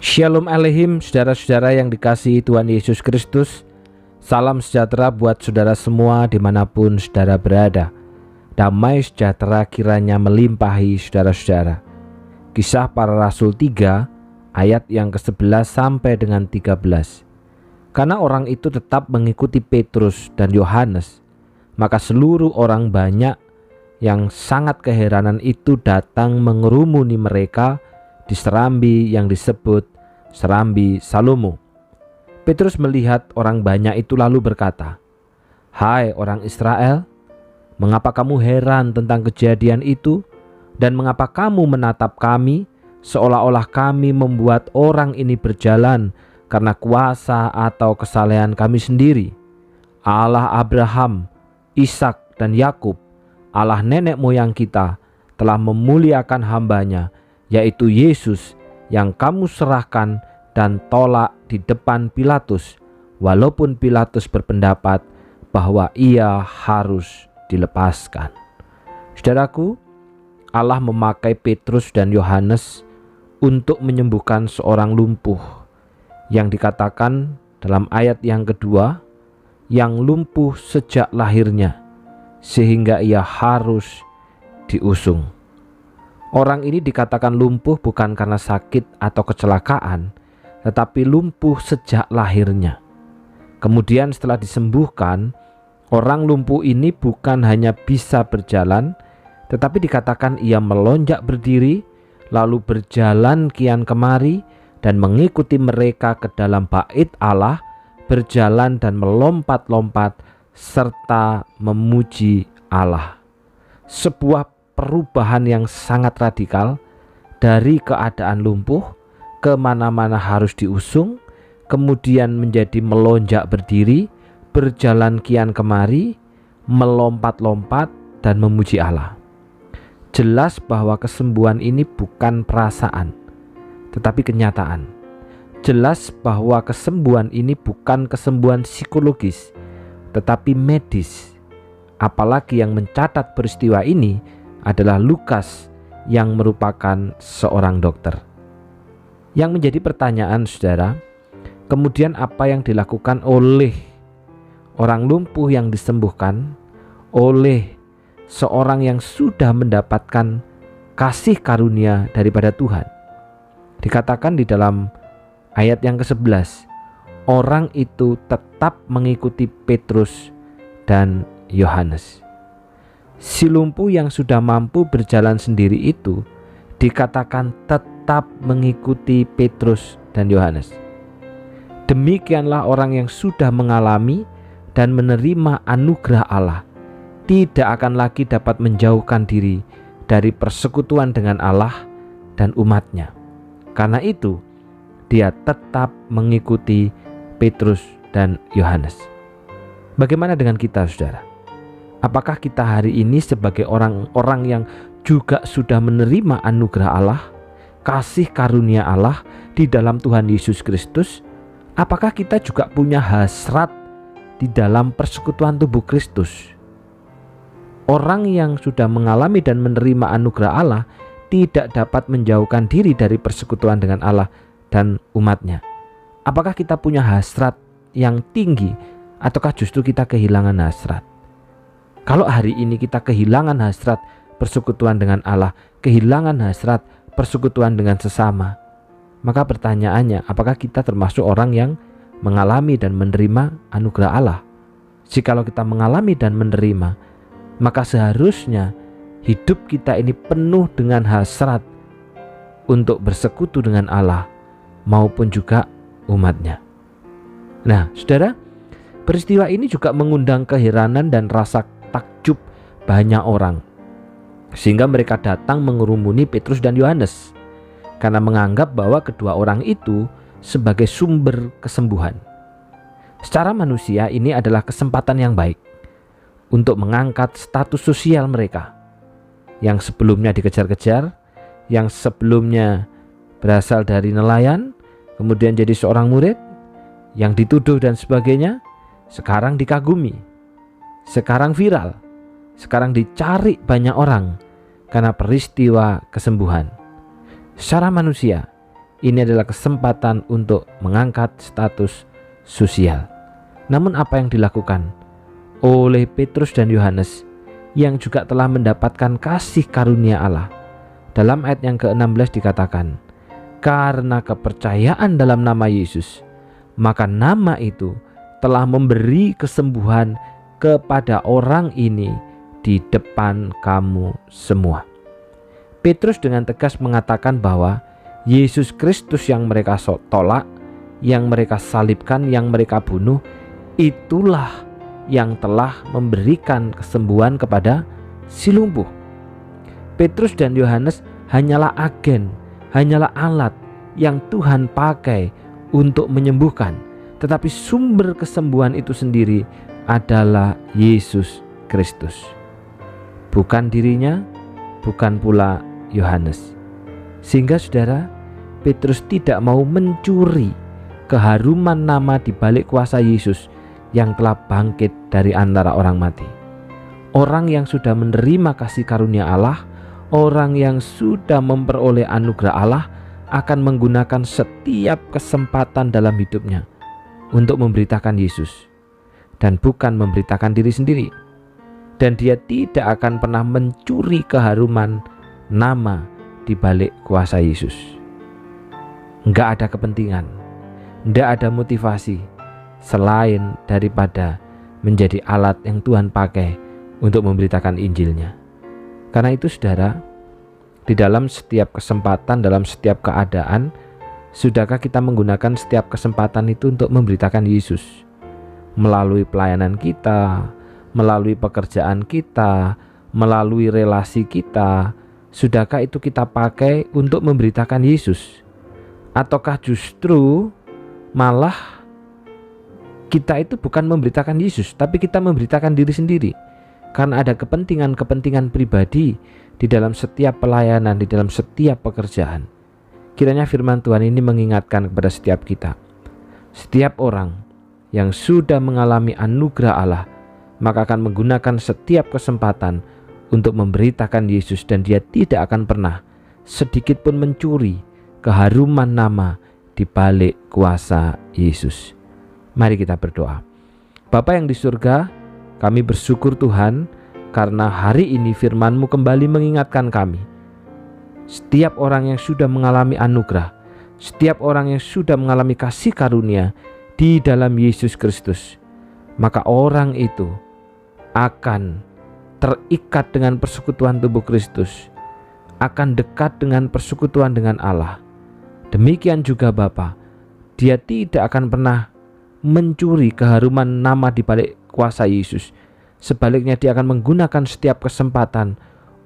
Shalom Aleihim, saudara-saudara yang dikasihi Tuhan Yesus Kristus. Salam sejahtera buat saudara semua dimanapun saudara berada. Damai sejahtera kiranya melimpahi saudara-saudara. Kisah Para Rasul 3 ayat yang ke-11 sampai dengan 13. Karena orang itu tetap mengikuti Petrus dan Yohanes, maka seluruh orang banyak yang sangat keheranan itu datang mengerumuni mereka di serambi yang disebut serambi Salomo. Petrus melihat orang banyak itu lalu berkata, "Hai orang Israel, mengapa kamu heran tentang kejadian itu? Dan mengapa kamu menatap kami seolah-olah kami membuat orang ini berjalan karena kuasa atau kesalehan kami sendiri? Allah Abraham, Ishak dan Yakub, Allah nenek moyang kita, telah memuliakan hambanya, yaitu Yesus, yang kamu serahkan dan tolak di depan Pilatus, walaupun Pilatus berpendapat bahwa ia harus dilepaskan." Saudaraku, Allah memakai Petrus dan Yohanes untuk menyembuhkan seorang lumpuh yang dikatakan dalam ayat yang kedua, yang lumpuh sejak lahirnya sehingga ia harus diusung. Orang ini dikatakan lumpuh bukan karena sakit atau kecelakaan, tetapi lumpuh sejak lahirnya. Kemudian setelah disembuhkan, orang lumpuh ini bukan hanya bisa berjalan, tetapi dikatakan ia melonjak berdiri, lalu berjalan kian kemari dan mengikuti mereka ke dalam bait Allah, berjalan dan melompat-lompat serta memuji Allah. Sebuah perubahan yang sangat radikal dari keadaan lumpuh kemana-mana harus diusung, kemudian menjadi melonjak berdiri, berjalan kian kemari, melompat-lompat dan memuji Allah. Jelas bahwa kesembuhan ini bukan perasaan, tetapi kenyataan. Jelas bahwa kesembuhan ini bukan kesembuhan psikologis, tetapi medis. Apalagi yang mencatat peristiwa ini adalah Lukas yang merupakan seorang dokter. Yang menjadi pertanyaan saudara, kemudian apa yang dilakukan oleh orang lumpuh yang disembuhkan, oleh seorang yang sudah mendapatkan kasih karunia daripada Tuhan? Dikatakan di dalam ayat yang ke-11, orang itu tetap mengikuti Petrus dan Yohanes. Si lumpuh yang sudah mampu berjalan sendiri itu dikatakan tetap mengikuti Petrus dan Yohanes. Demikianlah orang yang sudah mengalami dan menerima anugerah Allah tidak akan lagi dapat menjauhkan diri dari persekutuan dengan Allah dan umatnya. Karena itu dia tetap mengikuti Petrus dan Yohanes. Bagaimana dengan kita, saudara? Apakah kita hari ini sebagai orang-orang yang juga sudah menerima anugerah Allah, kasih karunia Allah di dalam Tuhan Yesus Kristus? Apakah kita juga punya hasrat di dalam persekutuan tubuh Kristus? Orang yang sudah mengalami dan menerima anugerah Allah tidak dapat menjauhkan diri dari persekutuan dengan Allah dan umatnya. Apakah kita punya hasrat yang tinggi ataukah justru kita kehilangan hasrat? Kalau hari ini kita kehilangan hasrat persekutuan dengan Allah, kehilangan hasrat persekutuan dengan sesama, maka pertanyaannya, apakah kita termasuk orang yang mengalami dan menerima anugerah Allah? Jikalau kita mengalami dan menerima, maka seharusnya hidup kita ini penuh dengan hasrat untuk bersekutu dengan Allah maupun juga umatnya. Nah, saudara, peristiwa ini juga mengundang keheranan dan rasa takjub banyak orang, sehingga mereka datang mengerumuni Petrus dan Yohanes karena menganggap bahwa kedua orang itu sebagai sumber kesembuhan. Secara manusia ini adalah kesempatan yang baik untuk mengangkat status sosial mereka yang sebelumnya dikejar-kejar, yang sebelumnya berasal dari nelayan, kemudian jadi seorang murid, yang dituduh dan sebagainya, sekarang dikagumi, sekarang viral, sekarang dicari banyak orang karena peristiwa kesembuhan. Secara manusia ini adalah kesempatan untuk mengangkat status sosial. Namun apa yang dilakukan oleh Petrus dan Yohanes yang juga telah mendapatkan kasih karunia Allah? Dalam ayat yang ke-16 dikatakan, karena kepercayaan dalam nama Yesus, maka nama itu telah memberi kesembuhan kepada orang ini di depan kamu semua. Petrus dengan tegas mengatakan bahwa Yesus Kristus yang mereka tolak, yang mereka salibkan, yang mereka bunuh, itulah yang telah memberikan kesembuhan kepada si lumpuh. Petrus dan Yohanes hanyalah agen, hanyalah alat yang Tuhan pakai untuk menyembuhkan, tetapi sumber kesembuhan itu sendiri adalah Yesus Kristus, bukan dirinya, bukan pula Yohanes. Sehingga saudara, Petrus tidak mau mencuri keharuman nama di balik kuasa Yesus yang telah bangkit dari antara orang mati. Orang yang sudah menerima kasih karunia Allah, orang yang sudah memperoleh anugerah Allah, akan menggunakan setiap kesempatan dalam hidupnya untuk memberitakan Yesus dan bukan memberitakan diri sendiri. Dan dia tidak akan pernah mencuri keharuman nama di balik kuasa Yesus. Enggak ada kepentingan, enggak ada motivasi selain daripada menjadi alat yang Tuhan pakai untuk memberitakan Injilnya. Karena itu saudara, di dalam setiap kesempatan, dalam setiap keadaan, sudahkah kita menggunakan setiap kesempatan itu untuk memberitakan Yesus? Melalui pelayanan kita, melalui pekerjaan kita, melalui relasi kita, sudahkah itu kita pakai untuk memberitakan Yesus? Ataukah justru malah kita itu bukan memberitakan Yesus, tapi kita memberitakan diri sendiri? Karena ada kepentingan-kepentingan pribadi di dalam setiap pelayanan, di dalam setiap pekerjaan. Kiranya firman Tuhan ini mengingatkan kepada setiap kita. Setiap orang yang sudah mengalami anugerah Allah, maka akan menggunakan setiap kesempatan untuk memberitakan Yesus, dan dia tidak akan pernah sedikit pun mencuri keharuman nama di balik kuasa Yesus. Mari kita berdoa. Bapa yang di surga, kami bersyukur Tuhan karena hari ini firman-Mu kembali mengingatkan kami. Setiap orang yang sudah mengalami anugerah, setiap orang yang sudah mengalami kasih karunia di dalam Yesus Kristus, maka orang itu akan terikat dengan persekutuan tubuh Kristus, akan dekat dengan persekutuan dengan Allah. Demikian juga Bapa, dia tidak akan pernah mencuri keharuman nama di balik kuasa Yesus. Sebaliknya dia akan menggunakan setiap kesempatan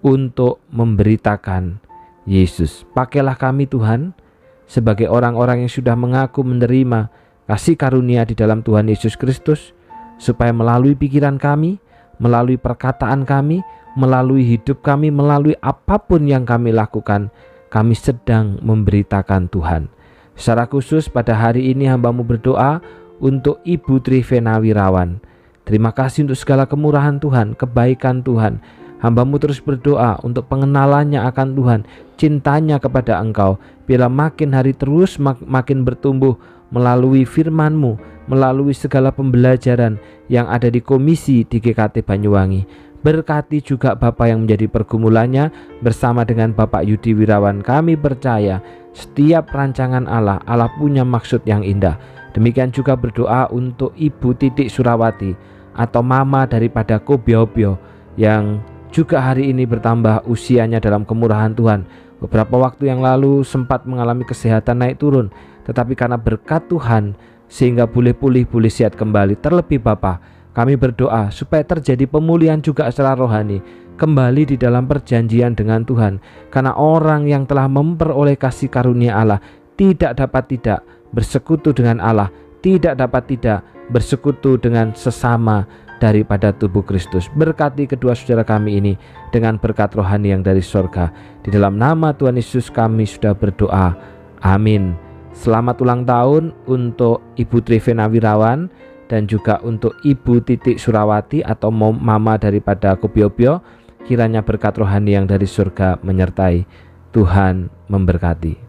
untuk memberitakan Yesus. Pakailah kami Tuhan sebagai orang-orang yang sudah mengaku menerima kasih karunia di dalam Tuhan Yesus Kristus, supaya melalui pikiran kami, melalui perkataan kami, melalui hidup kami, melalui apapun yang kami lakukan, kami sedang memberitakan Tuhan. Secara khusus pada hari ini hamba-Mu berdoa untuk Ibu Trivena Wirawan. Terima kasih untuk segala kemurahan Tuhan, kebaikan Tuhan. Hamba-Mu terus berdoa untuk pengenalannya akan Tuhan, cintanya kepada Engkau, bila makin hari terus makin bertumbuh melalui firman-Mu, melalui segala pembelajaran yang ada di komisi di GKT Banyuwangi. Berkati juga Bapak yang menjadi pergumulannya bersama dengan Bapak Yudi Wirawan. Kami percaya setiap rancangan Allah, Allah punya maksud yang indah. Demikian juga berdoa untuk Ibu Titik Surawati atau mama daripada Kobiobio yang juga hari ini bertambah usianya dalam kemurahan Tuhan. Beberapa waktu yang lalu sempat mengalami kesehatan naik turun, tetapi karena berkat Tuhan sehingga boleh pulih, boleh sehat kembali. Terlebih Bapak, kami berdoa supaya terjadi pemulihan juga secara rohani, kembali di dalam perjanjian dengan Tuhan. Karena orang yang telah memperoleh kasih karunia Allah tidak dapat tidak bersekutu dengan Allah, tidak dapat tidak bersekutu dengan sesama daripada tubuh Kristus. Berkati kedua saudara kami ini dengan berkat rohani yang dari surga. Di dalam nama Tuhan Yesus kami sudah berdoa. Amin. Selamat ulang tahun untuk Ibu Trivena Wirawan dan juga untuk Ibu Titik Surawati atau mama daripada Kobiobio. Kiranya berkat rohani yang dari surga menyertai. Tuhan memberkati.